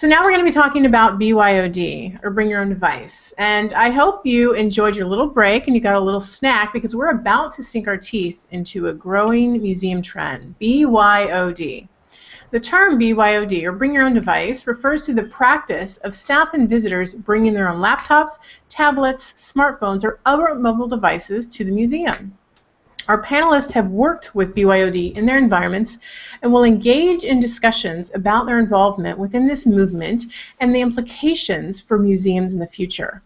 So now we're going to be talking about BYOD, or Bring Your Own Device. And I hope you enjoyed your little break and you got a little snack, because we're about to sink our teeth into a growing museum trend, BYOD. The term BYOD, or Bring Your Own Device, refers to the practice of staff and visitors bringing their own laptops, tablets, smartphones, or other mobile devices to the museum. Our panelists have worked with BYOD in their environments and will engage in discussions about their involvement within this movement and the implications for museums in the future.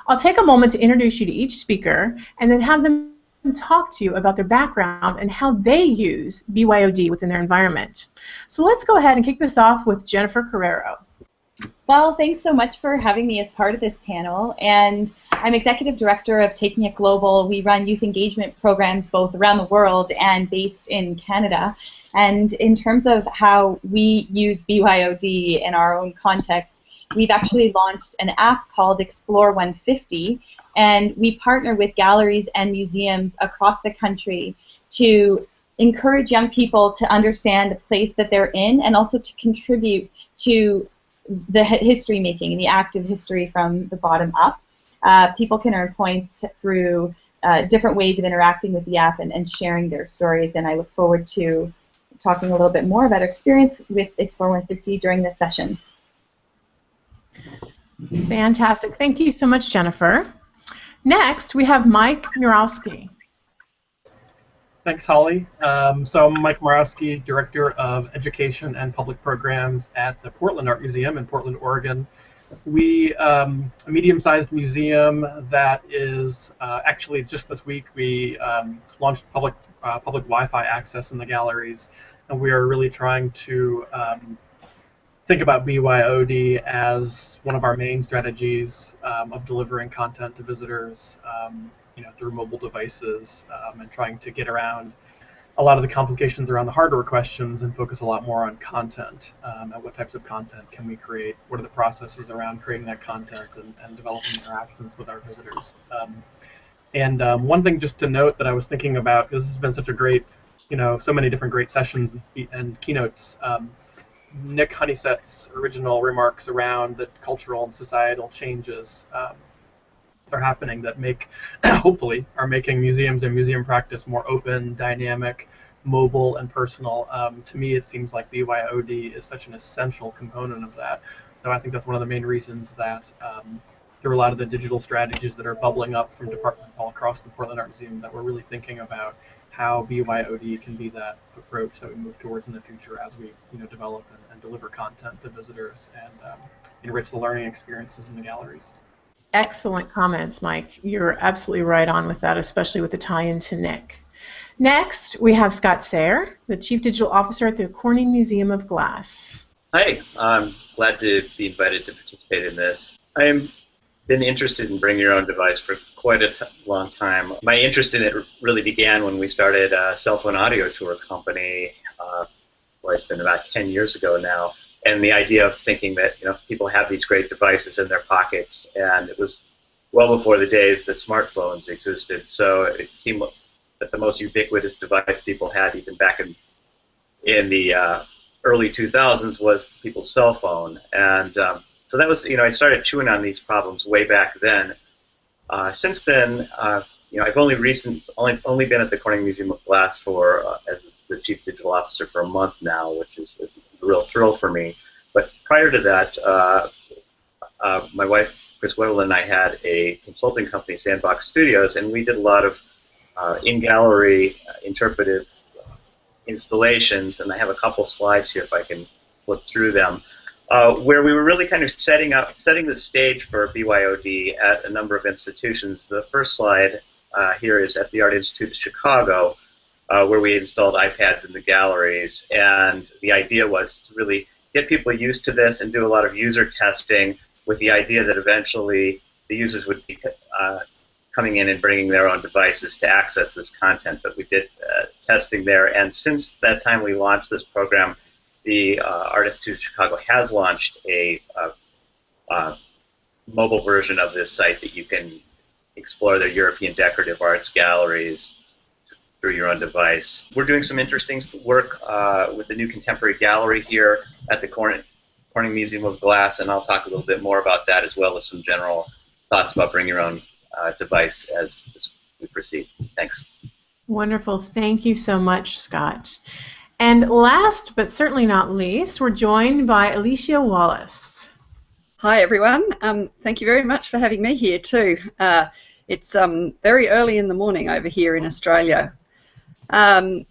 I'll take a moment to introduce you to each speaker and then have them talk to you about their background and how they use BYOD within their environment. So let's go ahead and kick this off with Jennifer Carrero. Well, thanks so much for having me as part of this panel. And I'm Executive Director of Taking It Global. We run youth engagement programs both around the world and based in Canada. And in terms of how we use BYOD in our own context, we've actually launched an app called Explore 150, and we partner with galleries and museums across the country to encourage young people to understand the place that they're in and also to contribute to the history making and the active history from the bottom up. People can earn points through different ways of interacting with the app and sharing their stories, and I look forward to talking a little bit more about our experience with Explore 150 during this session. Fantastic. Thank you so much, Jennifer. Next, we have Mike Murawski. Thanks, Holly. So I'm Mike Murawski, Director of Education and Public Programs at the Portland Art Museum in Portland, Oregon. We, a medium-sized museum that is actually just this week we launched public Wi-Fi access in the galleries, and we are really trying to think about BYOD as one of our main strategies of delivering content to visitors, through mobile devices, and trying to get around a lot of the complications around the hardware questions and focus a lot more on content, and what types of content can we create, what are the processes around creating that content and developing interactions with our visitors. One thing just to note that I was thinking about, because this has been such a great, so many different great sessions and keynotes, Nick Honeysett's original remarks around the cultural and societal changes are happening that hopefully, are making museums and museum practice more open, dynamic, mobile, and personal. To me, it seems like BYOD is such an essential component of that. So I think that's one of the main reasons that through a lot of the digital strategies that are bubbling up from departments all across the Portland Art Museum, that we're really thinking about how BYOD can be that approach that we move towards in the future as we develop and deliver content to visitors and enrich the learning experiences in the galleries. Excellent comments, Mike. You're absolutely right on with that, especially with the tie-in to Nick. Next, we have Scott Sayre, the Chief Digital Officer at the Corning Museum of Glass. Hi, I'm glad to be invited to participate in this. I've been interested in Bring Your Own Device for quite a long time. My interest in it really began when we started a cell phone audio tour company. It's been about 10 years ago now. And the idea of thinking that people have these great devices in their pockets, and it was well before the days that smartphones existed. So it seemed that the most ubiquitous device people had, even back in the early 2000s, was people's cell phone. And so that was, I started chewing on these problems way back then. Since then, I've only been at the Corning Museum of Glass for as the Chief Digital Officer for a month now, which is a real thrill for me. But prior to that, my wife, Chris Whittle, and I had a consulting company, Sandbox Studios, and we did a lot of in-gallery interpretive installations, and I have a couple slides here if I can flip through them, where we were really kind of setting the stage for BYOD at a number of institutions. The first slide here is at the Art Institute of Chicago, where we installed iPads in the galleries, and the idea was to really get people used to this and do a lot of user testing with the idea that eventually the users would be coming in and bringing their own devices to access this content. But we did testing there, and since that time we launched this program, the Art Institute of Chicago has launched a mobile version of this site that you can explore their European decorative arts galleries through your own device. We're doing some interesting work with the new contemporary gallery here at the Corning Corning Museum of Glass, and I'll talk a little bit more about that as well as some general thoughts about bring your own device as we proceed. Thanks. Wonderful. Thank you so much, Scott. And last but certainly not least, we're joined by Alicia Wallace. Hi, everyone. Thank you very much for having me here, too. It's very early in the morning over here in Australia, but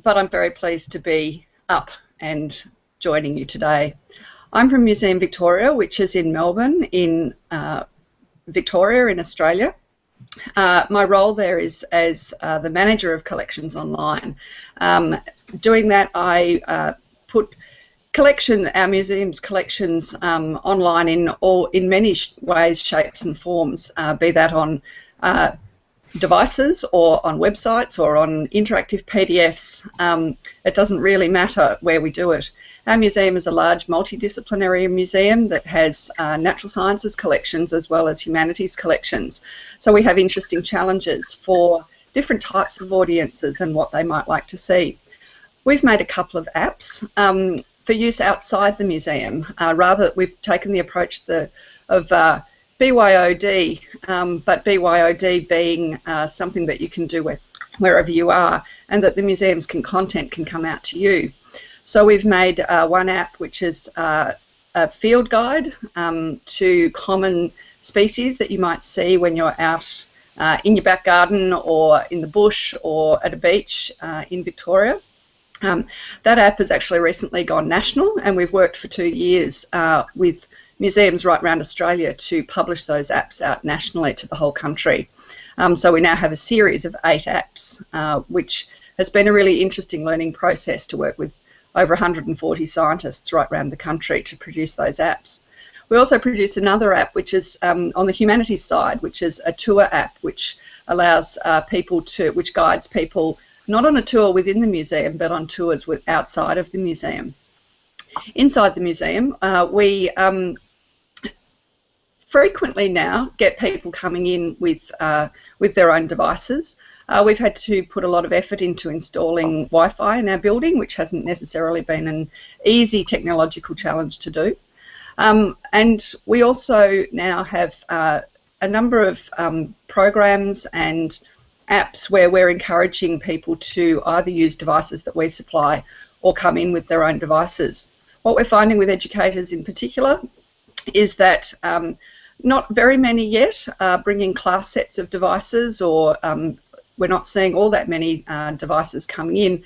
I'm very pleased to be up and joining you today. I'm from Museum Victoria, which is in Melbourne, in Victoria in Australia. My role there is as the manager of collections online. Doing that, I put our museum's collections online in many ways, shapes and forms, be that on devices or on websites or on interactive PDFs. It doesn't really matter where we do it. Our museum is a large multidisciplinary museum that has natural sciences collections as well as humanities collections. So we have interesting challenges for different types of audiences and what they might like to see. We've made a couple of apps for use outside the museum. We've taken the approach of BYOD, but BYOD being something that you can do wherever you are, and that the museum's content can come out to you. So we've made one app which is a field guide to common species that you might see when you're out in your back garden or in the bush or at a beach in Victoria. That app has actually recently gone national, and we've worked for 2 years with museums right around Australia to publish those apps out nationally to the whole country. So we now have a series of 8 apps, which has been a really interesting learning process to work with over 140 scientists right around the country to produce those apps. We also produced another app which is on the humanities side, which is a tour app which allows which guides people not on a tour within the museum but on tours outside of the museum. Inside the museum, we frequently now get people coming in with their own devices. We've had to put a lot of effort into installing Wi-Fi in our building, which hasn't necessarily been an easy technological challenge to do. And we also now have a number of programs and apps where we're encouraging people to either use devices that we supply or come in with their own devices. What we're finding with educators in particular is that not very many yet are bringing class sets of devices, or we're not seeing all that many devices coming in,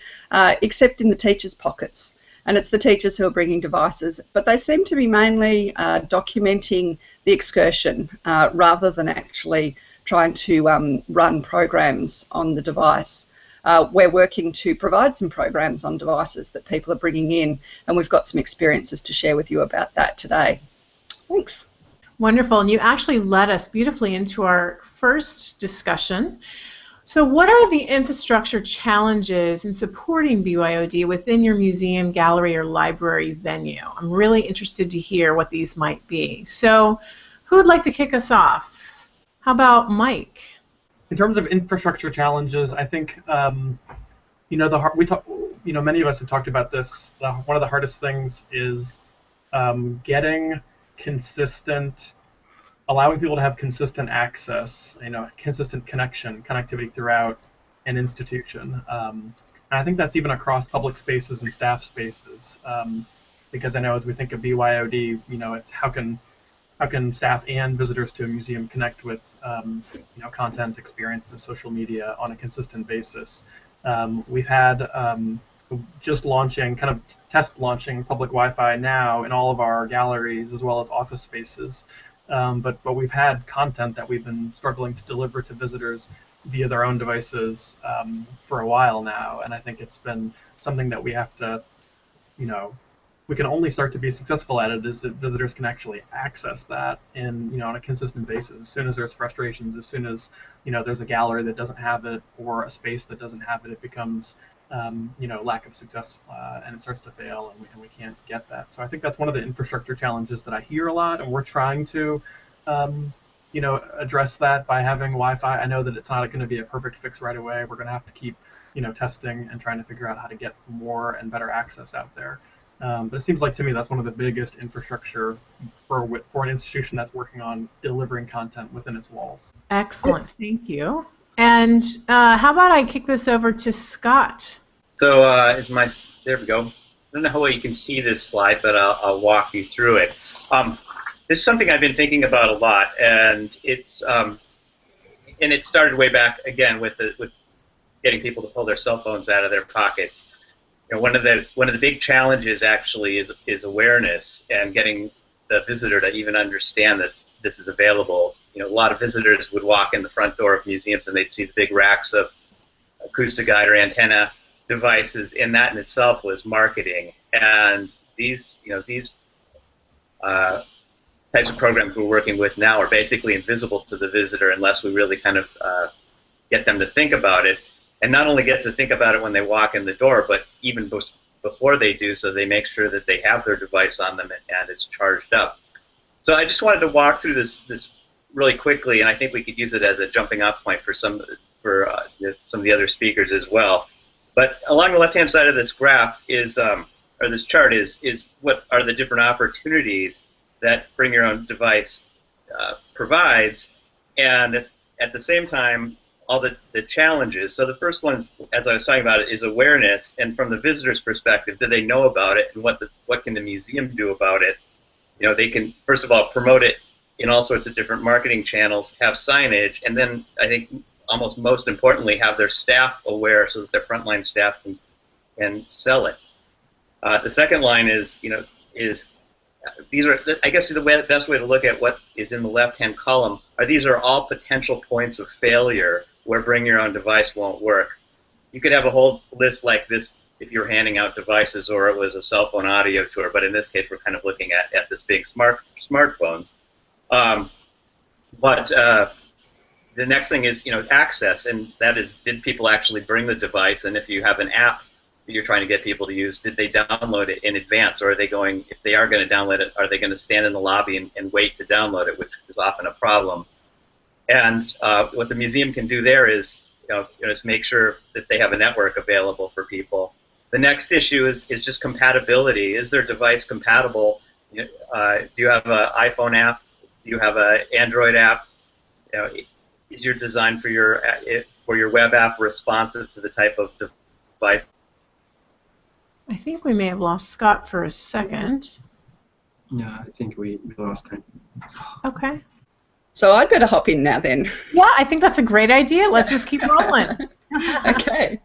except in the teachers' pockets. And it's the teachers who are bringing devices, but they seem to be mainly documenting the excursion rather than actually trying to run programs on the device. We're working to provide some programs on devices that people are bringing in, and we've got some experiences to share with you about that today. Thanks. Wonderful, and you actually led us beautifully into our first discussion. So what are the infrastructure challenges in supporting BYOD within your museum, gallery, or library venue? I'm really interested to hear what these might be. So who would like to kick us off? How about Mike? In terms of infrastructure challenges, I think many of us have talked about this. One of the hardest things is getting allowing people to have consistent access, consistent connectivity throughout an institution. And I think that's even across public spaces and staff spaces, because I know as we think of BYOD, it's how can staff and visitors to a museum connect with content, experiences, social media on a consistent basis. We've had just test launching public Wi-Fi now in all of our galleries as well as office spaces. But we've had content that we've been struggling to deliver to visitors via their own devices for a while now, and I think it's been something that we have to, we can only start to be successful at it is if visitors can actually access that on a consistent basis. As soon as there's frustrations, as soon as there's a gallery that doesn't have it or a space that doesn't have it, it becomes lack of success and it starts to fail, and we can't get that. So I think that's one of the infrastructure challenges that I hear a lot, and we're trying to address that by having Wi-Fi. I know that it's not going to be a perfect fix right away. We're going to have to keep testing and trying to figure out how to get more and better access out there. But it seems like to me that's one of the biggest infrastructure for an institution that's working on delivering content within its walls. Excellent, thank you. And how about I kick this over to Scott? So there we go. I don't know how well you can see this slide, but I'll walk you through it. This is something I've been thinking about a lot, and it started way back again with getting people to pull their cell phones out of their pockets. You know, one of the big challenges actually is awareness and getting the visitor to even understand that this is available. You know, a lot of visitors would walk in the front door of museums and they'd see the big racks of acoustic guide or antenna devices, and that in itself was marketing. And these types of programs we're working with now are basically invisible to the visitor unless we really kind of get them to think about it. And not only get to think about it when they walk in the door, but even before they do, so they make sure that they have their device on them and it's charged up. So I just wanted to walk through this really quickly, and I think we could use it as a jumping off point for some of the other speakers as well. But along the left-hand side of this graph or this chart is what are the different opportunities that Bring Your Own Device provides, and at the same time, all the challenges. So the first one, as I was talking about, is awareness, and from the visitor's perspective, do they know about it, and what can the museum do about it? You know, they can, first of all, promote it in all sorts of different marketing channels, have signage, and then I think almost most importantly, have their staff aware so that their frontline staff can sell it. The second line is, these are, I guess, the best way to look at what is in the left-hand column these are all potential points of failure where Bring Your Own Device won't work. You could have a whole list like this if you're handing out devices or it was a cell phone audio tour, but in this case we're kind of looking at this big smartphones. The next thing is, access, and that is, did people actually bring the device? And if you have an app that you're trying to get people to use, did they download it in advance, or are they going? If they are going to download it, are they going to stand in the lobby and wait to download it, which is often a problem? And what the museum can do there is, just make sure that they have a network available for people. The next issue is just compatibility. Is their device compatible? Do you have an iPhone app? Do you have an Android app? Is your design for your web app responsive to the type of device? I think we may have lost Scott for a second. Yeah, I think we lost him. Okay. So I'd better hop in now then. Yeah, I think that's a great idea. Let's just keep rolling. Okay.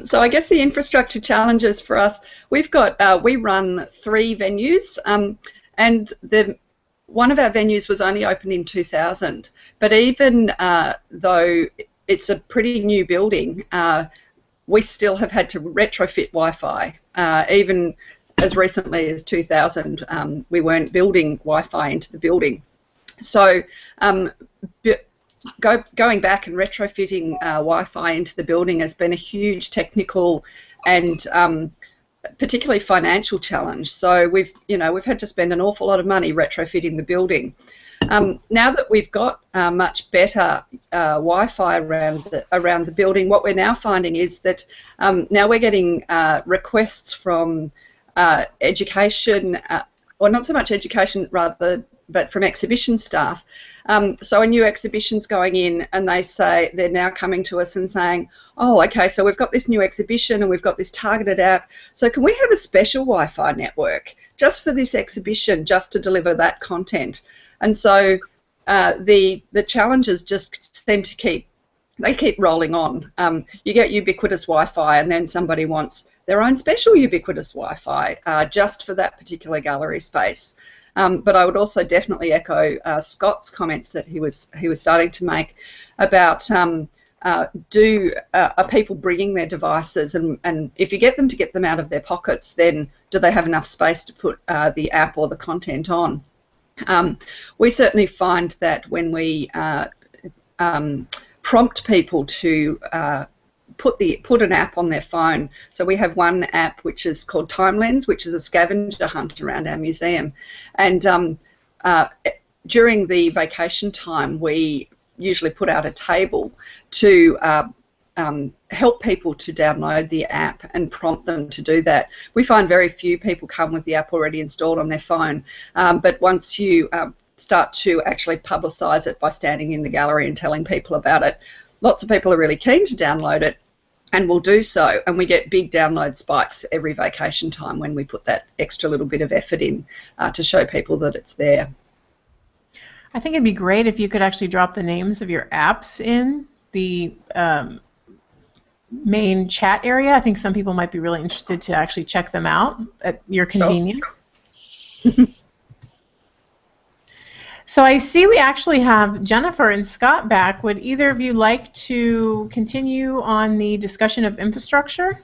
So I guess the infrastructure challenges for us, we run 3 venues, and one of our venues was only opened in 2000, but even though it's a pretty new building, we still have had to retrofit Wi-Fi. Even as recently as 2000, we weren't building Wi-Fi into the building. So going back and retrofitting Wi-Fi into the building has been a huge technical and particularly financial challenge. So we've had to spend an awful lot of money retrofitting the building. Now that we've got much better Wi-Fi around the building, what we're now finding is that now we're getting requests from education, or not so much education rather, but from exhibition staff. So a new exhibition's going in, and they're now coming to us and saying, oh, okay, so we've got this new exhibition and we've got this targeted app, so can we have a special Wi-Fi network just for this exhibition, just to deliver that content? And so the challenges just seem to keep rolling on. You get ubiquitous Wi-Fi, and then somebody wants their own special ubiquitous Wi-Fi just for that particular gallery space. But I would also definitely echo Scott's comments that he was starting to make about are people bringing their devices, and if you get them out of their pockets, then do they have enough space to put the app or the content on? We certainly find that when we prompt people to put an app on their phone. So we have one app which is called TimeLens, which is a scavenger hunt around our museum. And during the vacation time, we usually put out a table to help people to download the app and prompt them to do that. We find very few people come with the app already installed on their phone, but once you start to actually publicise it by standing in the gallery and telling people about it, lots of people are really keen to download it and will do so, and we get big download spikes every vacation time when we put that extra little bit of effort in to show people that it's there. I think it'd be great if you could actually drop the names of your apps in the main chat area. I think some people might be really interested to actually check them out at your convenience. Oh. So I see we actually have Jennifer and Scott back. Would either of you like to continue on the discussion of infrastructure?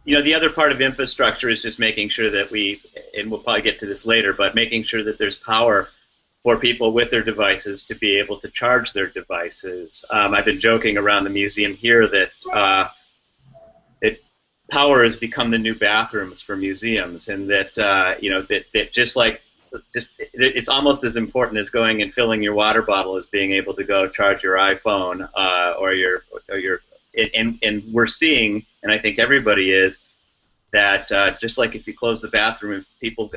You know, the other part of infrastructure is just making sure that and we'll probably get to this later, but making sure that there's power for people with their devices to be able to charge their devices. I've been joking around the museum here that power has become the new bathrooms for museums, and that you know, that just it's almost as important as going and filling your water bottle as being able to go charge your iPhone and we're seeing, and I think everybody is, that just like if you close the bathroom, people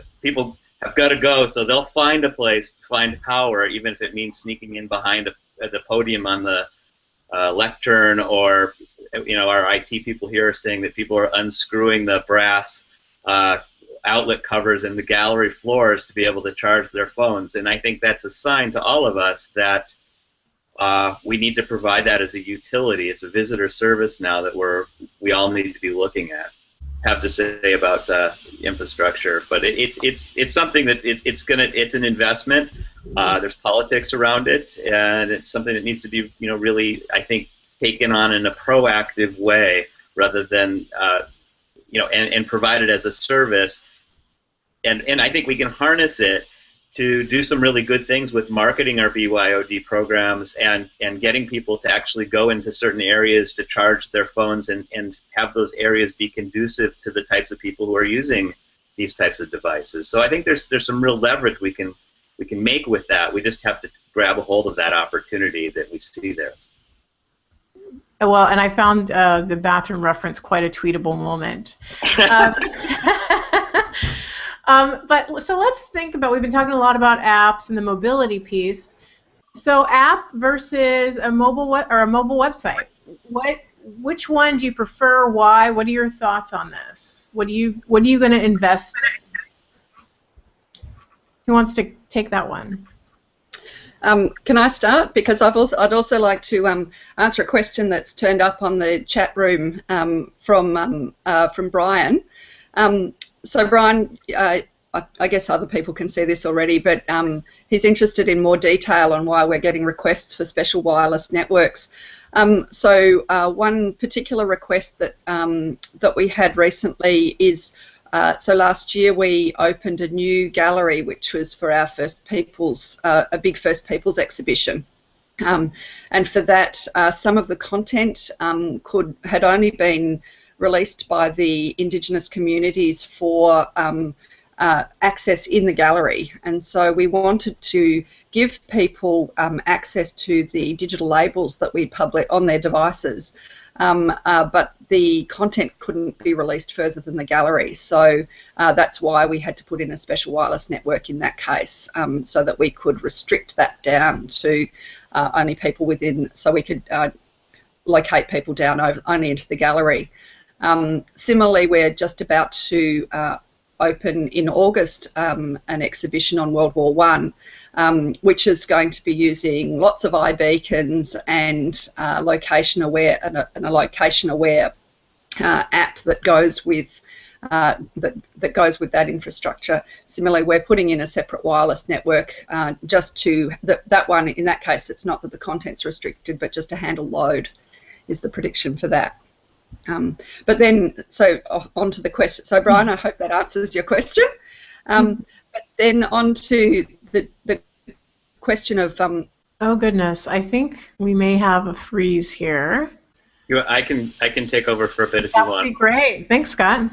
have got to go, so they'll find a place to find power, even if it means sneaking in behind the podium on the lectern, or, you know, our IT people here are saying that people are unscrewing the brass outlet covers in the gallery floors to be able to charge their phones, and I think that's a sign to all of us that we need to provide that as a utility. It's a visitor service now that we all need to be looking at. Have to say about infrastructure, but it's something that it's an investment. There's politics around it, and it's something that needs to be, you know, really, I think, taken on in a proactive way rather than you know, and provided as a service. And I think we can harness it to do some really good things with marketing our BYOD programs and getting people to actually go into certain areas to charge their phones and have those areas be conducive to the types of people who are using these types of devices. So I think there's some real leverage we can make with that. We just have to grab a hold of that opportunity that we see there. Well, and I found the bathroom reference quite a tweetable moment. But so let's think about, we've been talking a lot about apps and the mobility piece. So app versus a mobile website. Which one do you prefer? Why? What are your thoughts on this? What are you going to invest in? Who wants to take that one? Can I start? Because I'd also like to answer a question that's turned up on the chat room from Brian. So Brian, I guess other people can see this already, but he's interested in more detail on why we're getting requests for special wireless networks. So one particular request that that we had recently is, so last year we opened a new gallery which was for our First Peoples, a big First Peoples exhibition. And for that, some of the content had only been released by the Indigenous communities for access in the gallery, and so we wanted to give people access to the digital labels that we publish on their devices, but the content couldn't be released further than the gallery, so that's why we had to put in a special wireless network in that case, so that we could restrict that down to only people within, so we could locate people down only into the gallery. Similarly, we're just about to open in August an exhibition on World War I, which is going to be using lots of iBeacons and location-aware and a location-aware app that goes with that goes with that infrastructure. Similarly, we're putting in a separate wireless network just to that one. In that case, it's not that the content's restricted, but just to handle load is the prediction for that. But then, so on to the question. So Brian, I hope that answers your question. But then on to the question of... oh goodness, I think we may have a freeze here. I can take over for a bit if you want. That would be great. Thanks, Scott.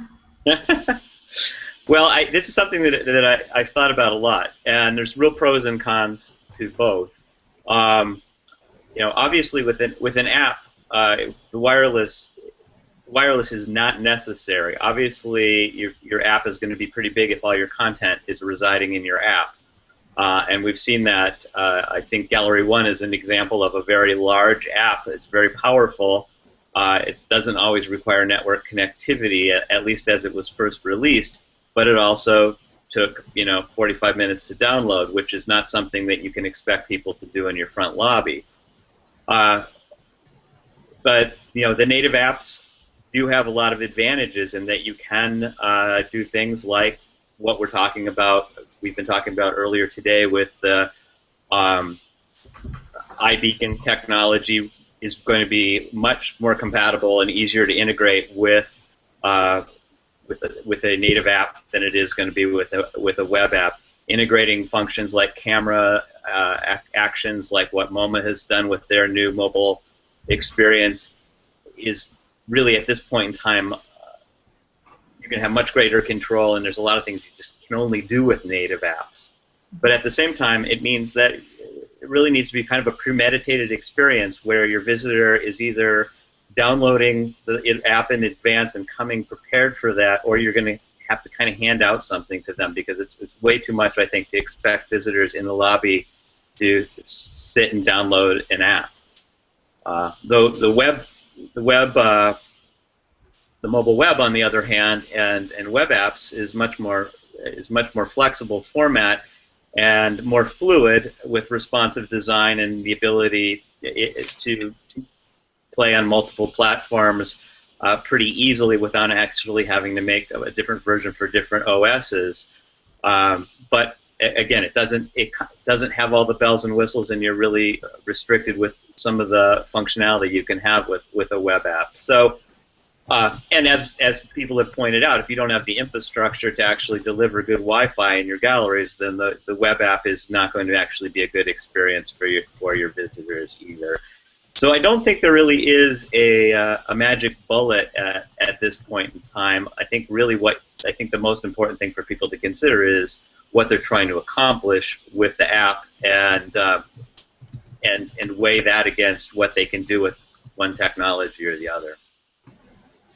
Well, this is something that I've thought about a lot, and there's real pros and cons to both. You know, obviously with an app, the wireless is not necessary. Obviously, your app is going to be pretty big if all your content is residing in your app. And we've seen that. I think Gallery 1 is an example of a very large app. It's very powerful. It doesn't always require network connectivity, at least as it was first released, but it also took 45 minutes to download, which is not something that you can expect people to do in your front lobby. But the native apps do have a lot of advantages in that you can do things like what we've been talking about earlier today with the iBeacon technology is going to be much more compatible and easier to integrate with a native app than it is going to be with a web app. Integrating functions like camera actions, like what MoMA has done with their new mobile experience, is really at this point in time you can have much greater control, and there's a lot of things you just can only do with native apps. But at the same time, it means that it really needs to be kind of a premeditated experience where your visitor is either downloading the app in advance and coming prepared for that, or you're going to have to kind of hand out something to them, because it's way too much, I think, to expect visitors in the lobby to sit and download an app. Though the mobile web, on the other hand, and web apps is much more flexible format and more fluid, with responsive design and the ability to play on multiple platforms pretty easily without actually having to make a different version for different OSs. But again, it doesn't have all the bells and whistles, and you're really restricted with some of the functionality you can have with a web app. So, and as people have pointed out, if you don't have the infrastructure to actually deliver good Wi-Fi in your galleries, then the web app is not going to actually be a good experience for your visitors either. So I don't think there really is a magic bullet at this point in time. I think really the most important thing for people to consider is what they're trying to accomplish with the app, and weigh that against what they can do with one technology or the other.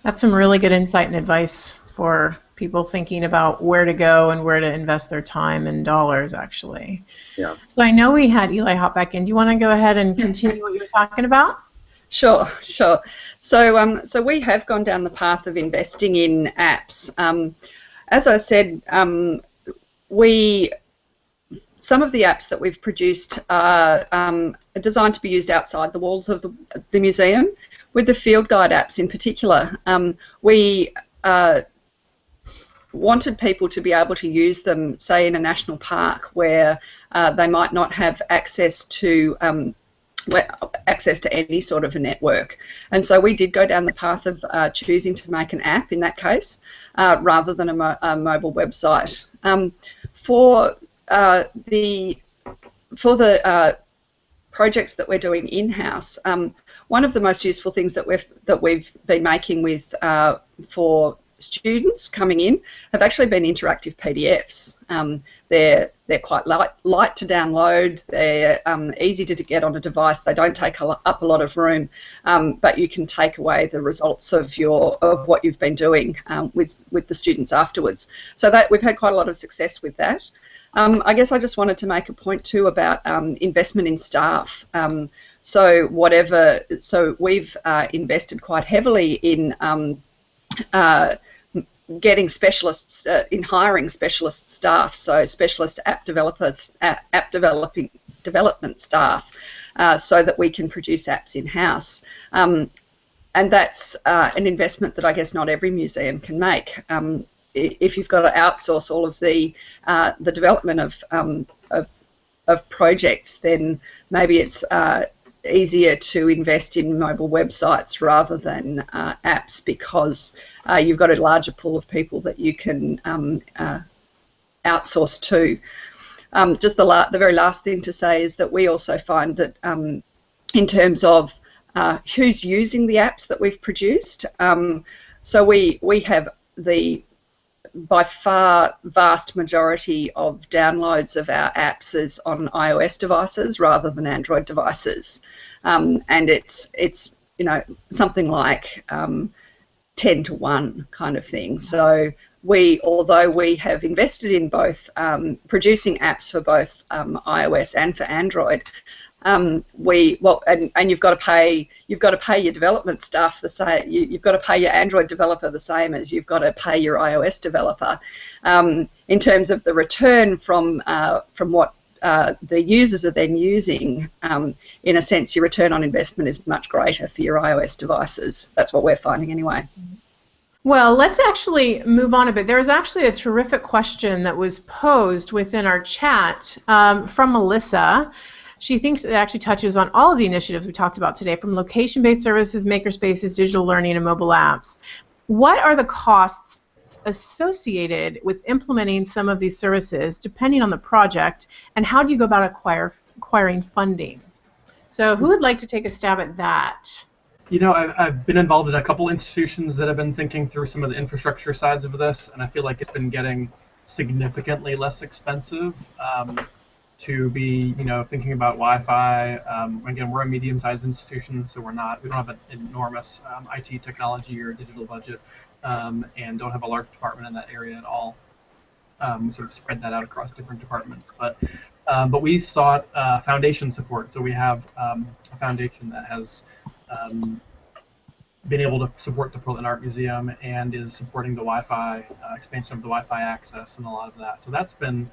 That's some really good insight and advice for people thinking about where to go and where to invest their time and dollars, actually. Yeah. So I know we had Eli hop back in. Do you want to go ahead and continue what you were talking about? Sure. So we have gone down the path of investing in apps. As I said, some of the apps that we've produced are designed to be used outside the walls of the museum. With the field guide apps in particular, we wanted people to be able to use them, say, in a national park where they might not have access to any sort of a network. And so we did go down the path of choosing to make an app in that case, rather than a mobile website. For the projects that we're doing in-house, one of the most useful things that we've been making with for students coming in have actually been interactive PDFs. They're quite light to download. They're easy to get on a device. They don't take up a lot of room, but you can take away the results of what you've been doing with the students afterwards. So that we've had quite a lot of success with that. I guess I just wanted to make a point too about investment in staff. So we've invested quite heavily in getting specialists, in hiring specialist staff, so specialist app developers, app development staff, so that we can produce apps in-house. And that's an investment that I guess not every museum can make. If you've got to outsource all of the development of projects, then maybe it's easier to invest in mobile websites rather than apps, because you've got a larger pool of people that you can outsource to. Just the very last thing to say is that we also find that in terms of who's using the apps that we've produced, so we have the by far vast majority of downloads of our apps is on iOS devices rather than Android devices, and it's you know, something like 10 to 1 kind of thing. So although we have invested in both producing apps for both iOS and for Android, and you've got to pay your development staff the same. You've got to pay your Android developer the same as you've got to pay your iOS developer. In terms of the return from what the users are then using, in a sense, your return on investment is much greater for your iOS devices. That's what we're finding anyway. Well, let's actually move on a bit. There was actually a terrific question that was posed within our chat from Melissa. She thinks it actually touches on all of the initiatives we talked about today, from location-based services, makerspaces, digital learning, and mobile apps. What are the costs associated with implementing some of these services, depending on the project, and how do you go about acquiring funding? So who would like to take a stab at that? You know, I've been involved in a couple institutions that have been thinking through some of the infrastructure sides of this, and I feel like it's been getting significantly less expensive to be, you know, thinking about Wi-Fi. Again, we're a medium-sized institution, so we don't have an enormous IT technology or digital budget, and don't have a large department in that area at all. We sort of spread that out across different departments, but we sought foundation support. So we have a foundation that has been able to support the Portland Art Museum and is supporting the Wi-Fi expansion of the Wi-Fi access and a lot of that. So that's been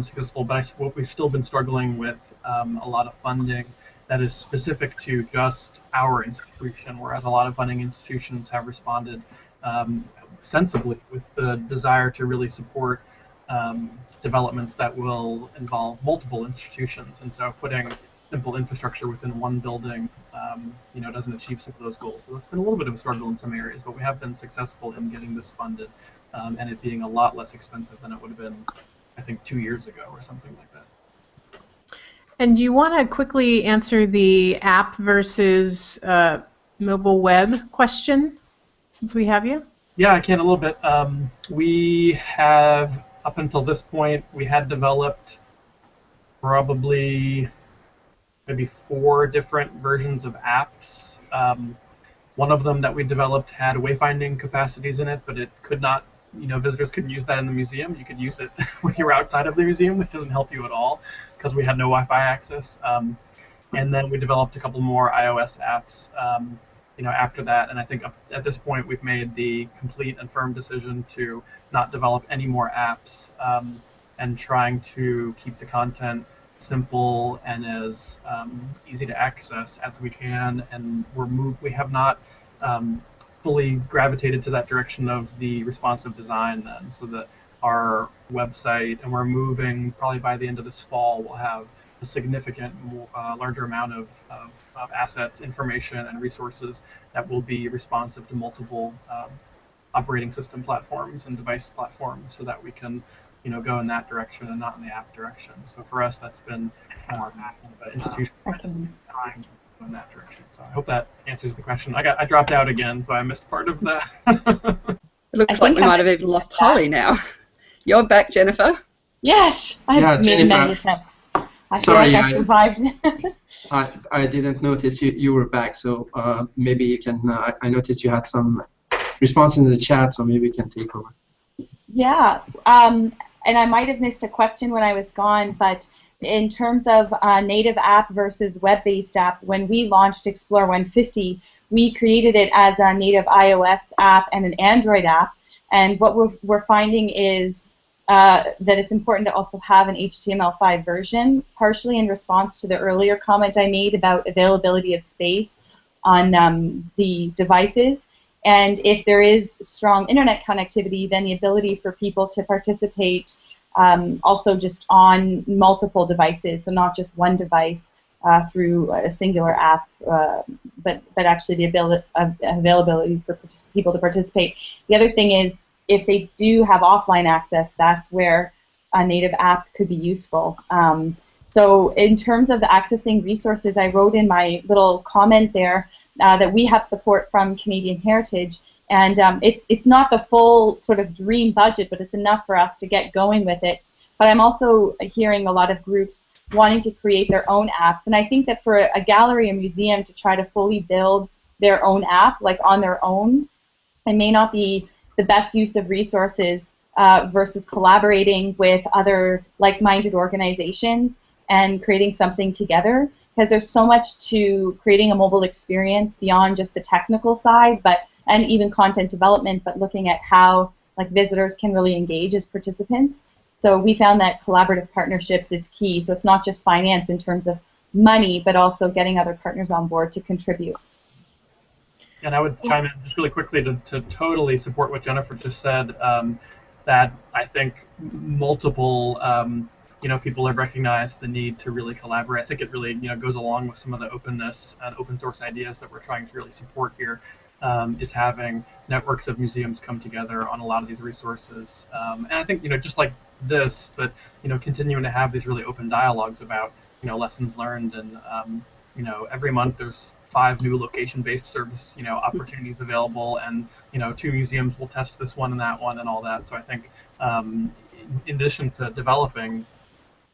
successful, but we've still been struggling with a lot of funding that is specific to just our institution, whereas a lot of funding institutions have responded sensibly with the desire to really support developments that will involve multiple institutions, and so putting simple infrastructure within one building, you know, doesn't achieve some of those goals. So it's been a little bit of a struggle in some areas, but we have been successful in getting this funded, and it being a lot less expensive than it would have been, I think, 2 years ago or something like that. And do you want to quickly answer the app versus mobile web question, since we have you? Yeah, I can a little bit. We have, up until this point, we had developed probably maybe 4 different versions of apps. One of them that we developed had wayfinding capacities in it, but it could not, you know, visitors couldn't use that in the museum. You could use it when you're outside of the museum, which doesn't help you at all because we had no Wi-Fi access. And then we developed a couple more iOS apps, you know, after that. And I think at this point we've made the complete and firm decision to not develop any more apps, and trying to keep the content simple and as easy to access as we can. And we have not fully gravitated to that direction of the responsive design then, so that our website, and we're moving probably by the end of this fall, we'll have a significant larger amount of assets, information, and resources that will be responsive to multiple operating system platforms and device platforms, so that we can, you know, go in that direction and not in the app direction. So for us, that's been an institution time in that direction. So I hope that answers the question. I dropped out again, so I missed part of that. It looks like we might have even lost Holly now. You're back, Jennifer. Yes, I've made many attempts. I feel like I survived. I didn't notice you were back, so maybe you can. I noticed you had some response in the chat, so maybe you can take over. Yeah, and I might have missed a question when I was gone, but in terms of native app versus web-based app, when we launched Explore 150, we created it as a native iOS app and an Android app. And what we're finding is that it's important to also have an HTML5 version, partially in response to the earlier comment I made about availability of space on the devices. And if there is strong internet connectivity, then the ability for people to participate also just on multiple devices, so not just one device through a singular app, but actually the availability for people to participate. The other thing is, if they do have offline access, that's where a native app could be useful. So in terms of accessing resources, I wrote in my little comment there that we have support from Canadian Heritage, and it's not the full sort of dream budget, but it's enough for us to get going with it. But I'm also hearing a lot of groups wanting to create their own apps, and I think that for a gallery or museum to try to fully build their own app, like on their own, it may not be the best use of resources versus collaborating with other like-minded organizations and creating something together, because there's so much to creating a mobile experience beyond just the technical side, and even content development, but looking at how like visitors can really engage as participants. So we found that collaborative partnerships is key. So it's not just finance in terms of money, but also getting other partners on board to contribute. And I would chime in just really quickly to totally support what Jennifer just said, that I think multiple people have recognized the need to really collaborate. I think it really goes along with some of the openness and open source ideas that we're trying to really support here, is having networks of museums come together on a lot of these resources. And I think just like this, but continuing to have these really open dialogues about lessons learned, and every month there's 5 new location-based service opportunities available, and 2 museums will test this one and that one and all that. So I think in addition to developing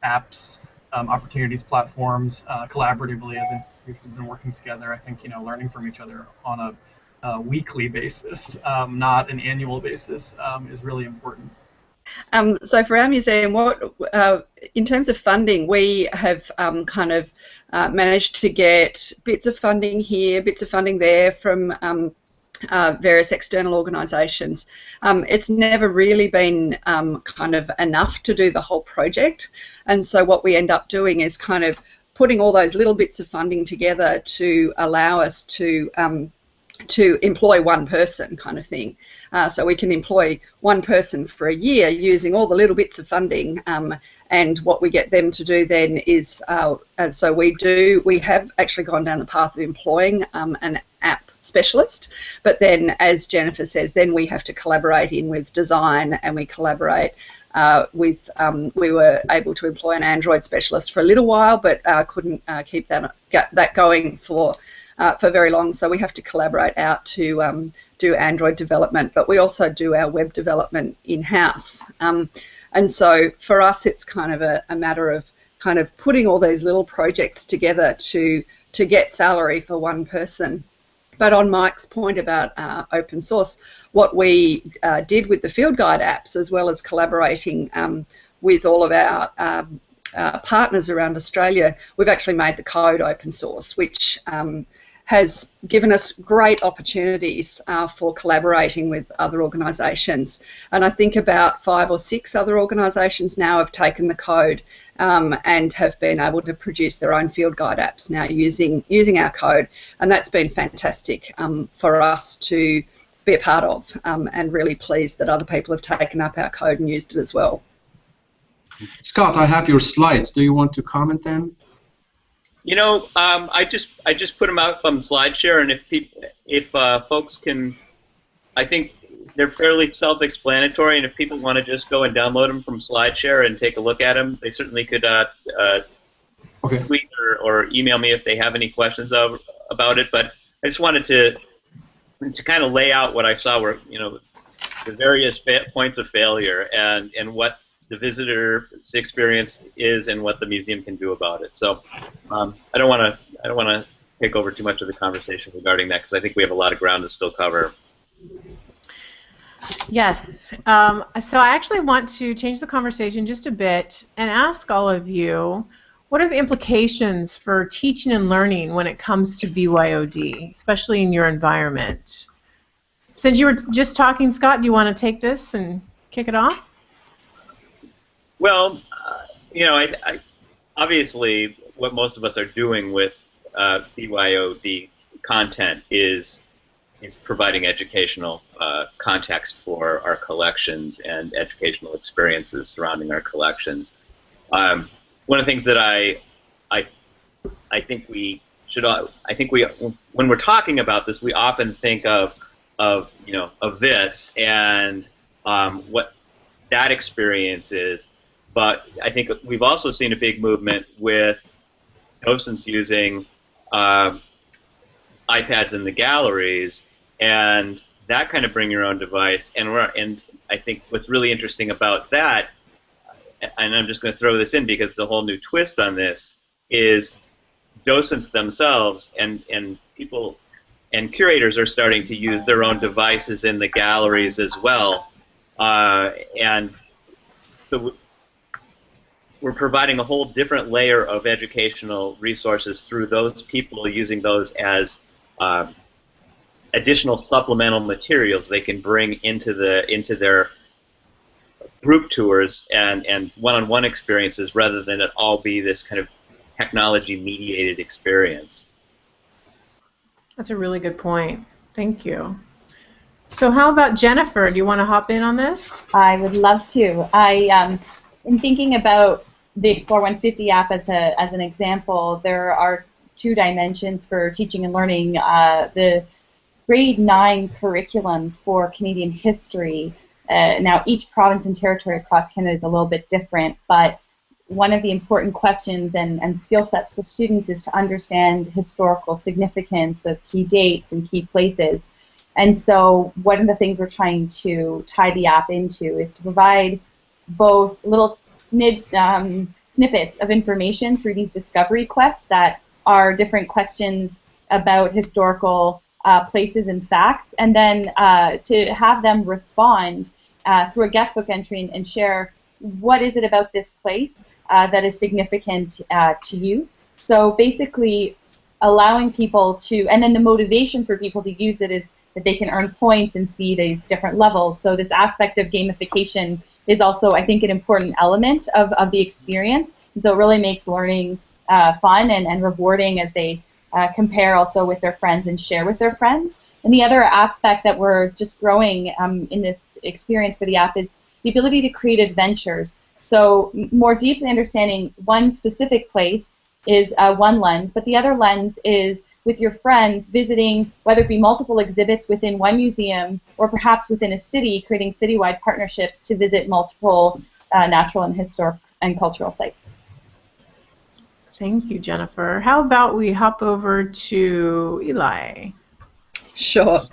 apps, opportunities, platforms, collaboratively as institutions and working together, I think learning from each other on a weekly basis, not an annual basis, is really important. So for our museum, in terms of funding, we have managed to get bits of funding here, bits of funding there from various external organisations. It's never really been enough to do the whole project, and so what we end up doing is putting all those little bits of funding together to allow us to employ one person, kind of thing. So we can employ one person for a year using all the little bits of funding, and what we get them to do then is, we have actually gone down the path of employing an app specialist, but then, as Jennifer says, then we have to collaborate in with design, and we collaborate we were able to employ an Android specialist for a little while, but couldn't keep that going for very long, so we have to collaborate out to do Android development, but we also do our web development in-house. And so for us, it's a matter of putting all these little projects together to get salary for one person. But on Mike's point about open source, what we did with the field guide apps, as well as collaborating with all of our partners around Australia, we've actually made the code open source, which has given us great opportunities for collaborating with other organisations. And I think about 5 or 6 other organisations now have taken the code and have been able to produce their own field guide apps now using our code. And that's been fantastic for us to be a part of, and really pleased that other people have taken up our code and used it as well. Scott, I have your slides. Do you want to comment them? I just put them out on SlideShare, and if folks can, I think they're fairly self-explanatory, and if people want to just go and download them from SlideShare and take a look at them, they certainly could tweet or email me if they have any questions about it. But I just wanted to kind of lay out what I saw were the various points of failure and what the visitor's experience is and what the museum can do about it. So I don't want to take over too much of the conversation regarding that, because I think we have a lot of ground to still cover. Yes. So I actually want to change the conversation just a bit and ask all of you, what are the implications for teaching and learning when it comes to BYOD, especially in your environment? Since you were just talking, Scott, do you want to take this and kick it off? Well, I obviously what most of us are doing with BYOD content is providing educational context for our collections and educational experiences surrounding our collections. One of the things that I think we should, when we're talking about this, we often think of this and what that experience is. But I think we've also seen a big movement with docents using iPads in the galleries, and that kind of bring your own device. And I think what's really interesting about that, and I'm just going to throw this in because it's a whole new twist on this, is docents themselves and people and curators are starting to use their own devices in the galleries as well. And so we're providing a whole different layer of educational resources through those people using those as additional supplemental materials they can bring into their group tours and one-on-one experiences, rather than it all be this kind of technology-mediated experience. That's a really good point. Thank you. So how about Jennifer? Do you want to hop in on this? I would love to. I in thinking about the Explore 150 app as an example, there are two dimensions for teaching and learning. The grade 9 curriculum for Canadian history. Now, each province and territory across Canada is a little bit different, but one of the important questions and skill sets for students is to understand historical significance of key dates and key places. And so one of the things we're trying to tie the app into is to provide both little snippets of information through these discovery quests that are different questions about historical places and facts, and then to have them respond through a guestbook entry and share what is it about this place that is significant to you. So basically allowing people to, and then the motivation for people to use it is that they can earn points and see these different levels. So this aspect of gamification is also, I think, an important element of the experience. And so it really makes learning fun and rewarding as they compare also with their friends and share with their friends. And the other aspect that we're just growing in this experience for the app is the ability to create adventures. So more deeply understanding one specific place is one lens, but the other lens is with your friends visiting, whether it be multiple exhibits within one museum or perhaps within a city, creating citywide partnerships to visit multiple natural and historic and cultural sites. Thank you, Jennifer. How about we hop over to Eli? Sure.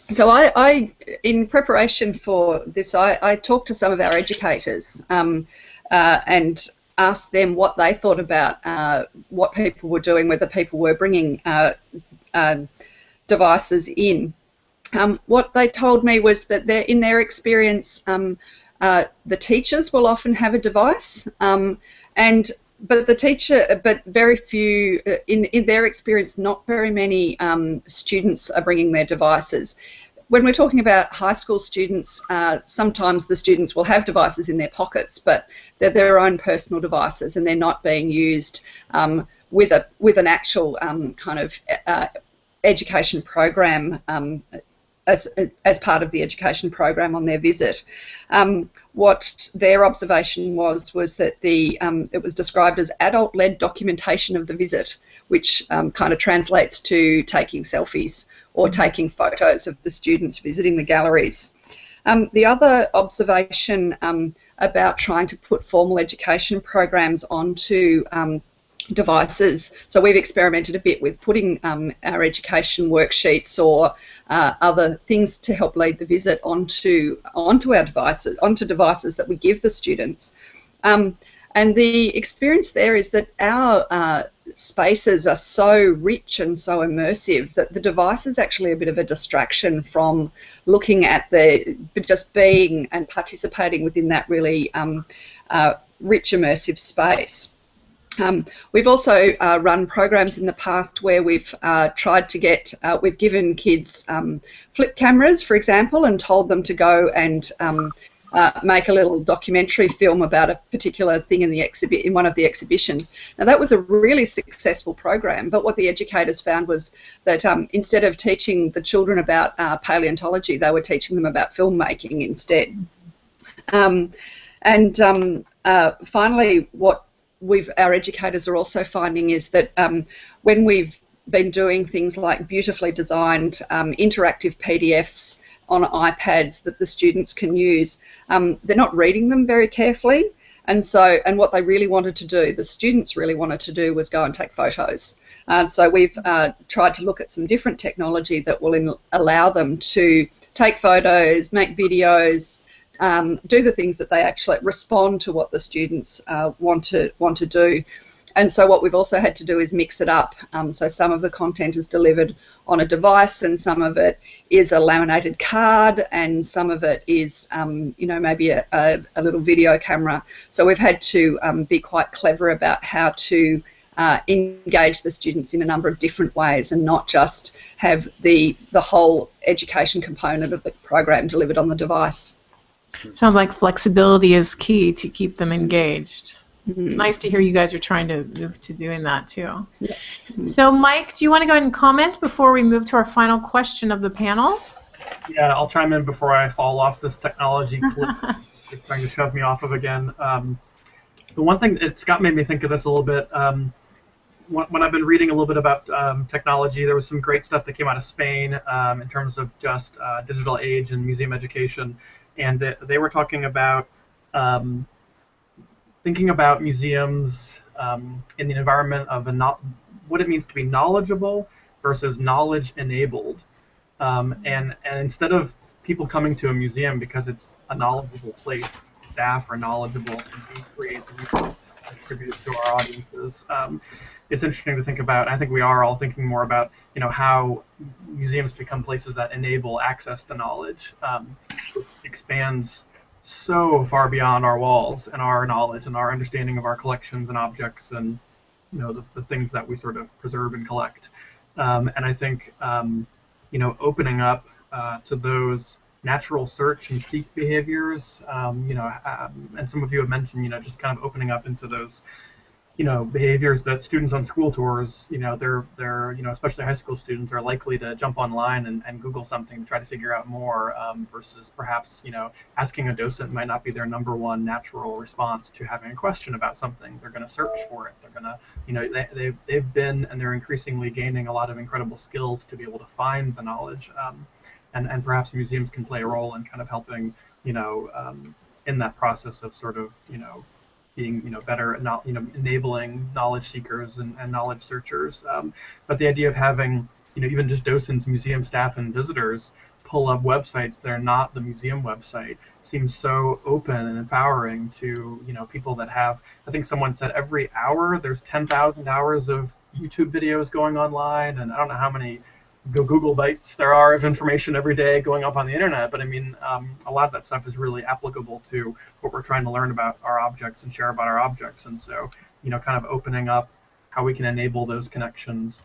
So I, in preparation for this, I talked to some of our educators and asked them what they thought about what people were doing, whether people were bringing devices in. What they told me was that in their experience, the teachers will often have a device, but very few, in their experience, not very many students are bringing their devices. When we're talking about high school students, sometimes the students will have devices in their pockets, but they're their own personal devices and they're not being used with an actual kind of education program as part of the education program on their visit. What their observation was that it was described as adult-led documentation of the visit, which kind of translates to taking selfies or taking photos of the students visiting the galleries. The other observation about trying to put formal education programs onto devices, so we've experimented a bit with putting our education worksheets or other things to help lead the visit onto our devices, onto devices that we give the students. And the experience there is that our spaces are so rich and so immersive that the device is actually a bit of a distraction from looking at just being and participating within that really rich immersive space. We've also run programs in the past where we've tried to get, we've given kids flip cameras, for example, and told them to go and make a little documentary film about a particular thing in one of the exhibitions. Now that was a really successful program, but what the educators found was that instead of teaching the children about paleontology, they were teaching them about filmmaking instead. Finally, what our educators are also finding is that when we've been doing things like beautifully designed interactive PDFs on iPads that the students can use, they're not reading them very carefully, and what they really wanted to do, the students really wanted to do, was go and take photos. So we've tried to look at some different technology that will allow them to take photos, make videos, do the things that they actually respond to what the students want to do. And so what we've also had to do is mix it up. So some of the content is delivered on a device, and some of it is a laminated card, and some of it is, you know, maybe a little video camera. So we've had to be quite clever about how to engage the students in a number of different ways, and not just have the whole education component of the program delivered on the device. Sounds like flexibility is key to keep them engaged. It's nice to hear you guys are trying to move to doing that too. Yeah. So Mike, do you want to go ahead and comment before we move to our final question of the panel? Yeah, I'll chime in before I fall off this technology cliff it's trying to shove me off of again. The one thing, Scott made me think of this a little bit. When I've been reading a little bit about technology, there was some great stuff that came out of Spain in terms of just digital age and museum education, and they were talking about thinking about museums in the environment of what it means to be knowledgeable versus knowledge-enabled. And instead of people coming to a museum because it's a knowledgeable place, staff are knowledgeable, and we create the resources and distribute it to our audiences. It's interesting to think about. I think we are all thinking more about, you know, how museums become places that enable access to knowledge, which expands so far beyond our walls and our knowledge and our understanding of our collections and objects and, you know, the things that we sort of preserve and collect. And I think, you know, opening up to those natural search and seek behaviors, you know, and some of you have mentioned, you know, just kind of opening up into those, you know, behaviors that students on school tours, you know, they're you know, especially high school students, are likely to jump online and Google something to try to figure out more, versus perhaps, you know, asking a docent might not be their #1 natural response to having a question about something. They're going to search for it. They're going to, you know, they've been, and they're increasingly gaining a lot of incredible skills to be able to find the knowledge, and perhaps museums can play a role in kind of helping, you know, in that process of sort of, you know, being, you know, better, not, you know, enabling knowledge seekers and knowledge searchers. But the idea of having, you know, even just docents, museum staff, and visitors pull up websites that are not the museum website seems so open and empowering to, you know, people that have, I think someone said every hour there's 10,000 hours of YouTube videos going online, and I don't know how many Google bytes there are of information every day going up on the internet, but I mean, a lot of that stuff is really applicable to what we're trying to learn about our objects and share about our objects. And so, you know, kind of opening up how we can enable those connections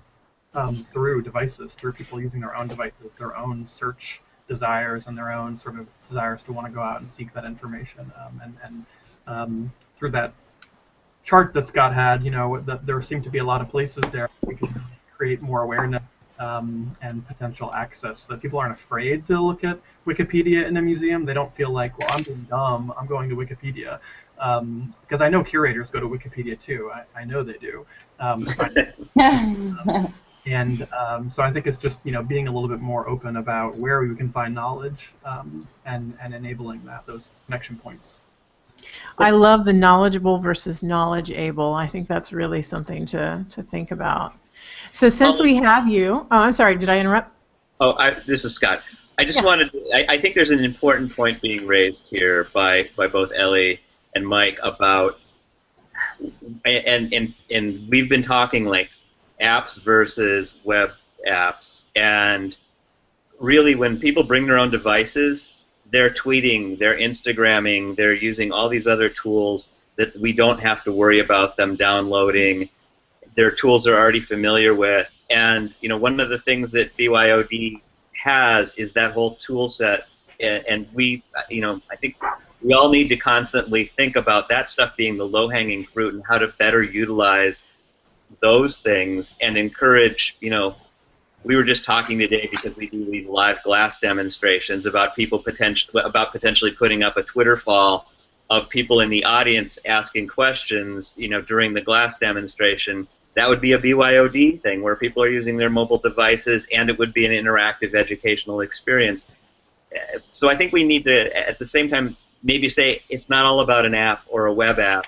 through devices, through people using their own devices, their own search desires, and their own sort of desires to want to go out and seek that information. And through that chart that Scott had, you know, there seem to be a lot of places there we can create more awareness and potential access, so that people aren't afraid to look at Wikipedia in a museum. They don't feel like, well, I'm being dumb, I'm going to Wikipedia. Because I know curators go to Wikipedia too. I know they do. So I think it's just, you know, being a little bit more open about where we can find knowledge, and enabling those connection points. I love the knowledgeable versus knowledge-able. I think that's really something to think about. So since we have you, I'm sorry, did I interrupt? This is Scott. I just wanted, I think there's an important point being raised here by both Ellie and Mike about, and we've been talking like apps versus web apps, and really when people bring their own devices, they're tweeting, they're Instagramming, they're using all these other tools that we don't have to worry about them downloading. Their tools are already familiar with, and you know, one of the things that BYOD has is that whole tool set, and we, you know, I think we all need to constantly think about that stuff being the low-hanging fruit and how to better utilize those things and encourage, you know, we were just talking today because we do these live glass demonstrations about people potentially putting up a Twitter fall of people in the audience asking questions, you know, during the glass demonstration. That would be a BYOD thing where people are using their mobile devices, and it would be an interactive educational experience. So I think we need to, at the same time, maybe say it's not all about an app or a web app.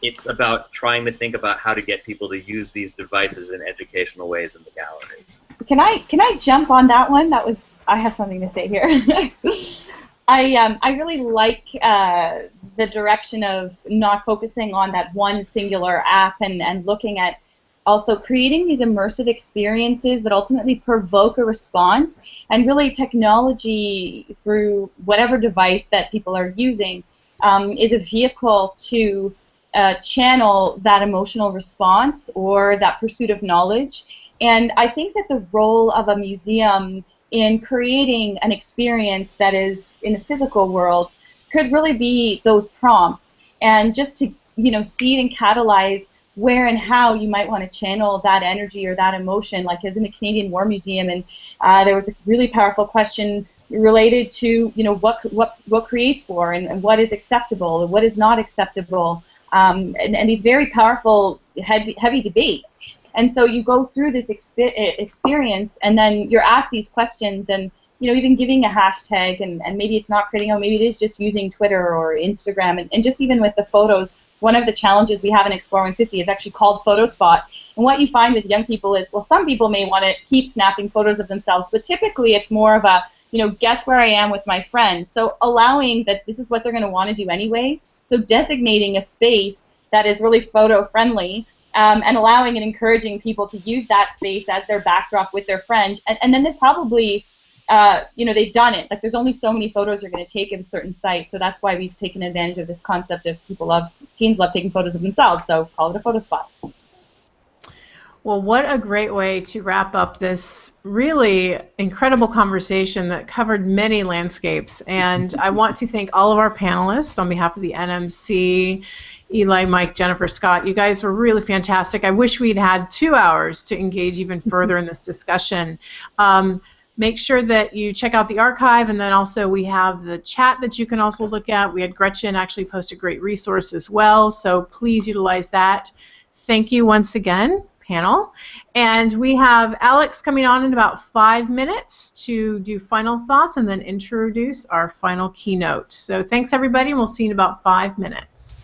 It's about trying to think about how to get people to use these devices in educational ways in the galleries. Can I jump on that one? I have something to say here. I really like the direction of not focusing on that one singular app and looking at also creating these immersive experiences that ultimately provoke a response, and really technology through whatever device that people are using is a vehicle to channel that emotional response or that pursuit of knowledge. And I think that the role of a museum in creating an experience that is in the physical world could really be those prompts, and just to seed and catalyze where and how you might want to channel that energy or that emotion, like as in the Canadian War Museum, and there was a really powerful question related to what creates war, and what is acceptable and what is not acceptable, and these very powerful heavy debates. And so you go through this experience, and then you're asked these questions, and even giving a hashtag, and maybe it's not creating, maybe it is just using Twitter or Instagram, and just even with the photos. One of the challenges we have in Explore 150 is actually called Photo Spot. And what you find with young people is, well, some people may want to keep snapping photos of themselves, but typically it's more of a, guess where I am with my friends. So allowing that this is what they're going to want to do anyway. So designating a space that is really photo friendly, and allowing and encouraging people to use that space as their backdrop with their friends. And then they probably, they've done it. Like, there's only so many photos you're going to take of a certain site, so that's why we've taken advantage of this concept of teens love taking photos of themselves, so call it a photo spot. Well, what a great way to wrap up this really incredible conversation that covered many landscapes. And I want to thank all of our panelists on behalf of the NMC, Eli, Mike, Jennifer, Scott. You guys were really fantastic. I wish we'd had 2 hours to engage even further in this discussion. Make sure that you check out the archive, and then also we have the chat that you can also look at. We had Gretchen actually post a great resource as well, so please utilize that. Thank you once again, panel. And we have Alex coming on in about 5 minutes to do final thoughts and then introduce our final keynote. So thanks, everybody, and we'll see you in about 5 minutes.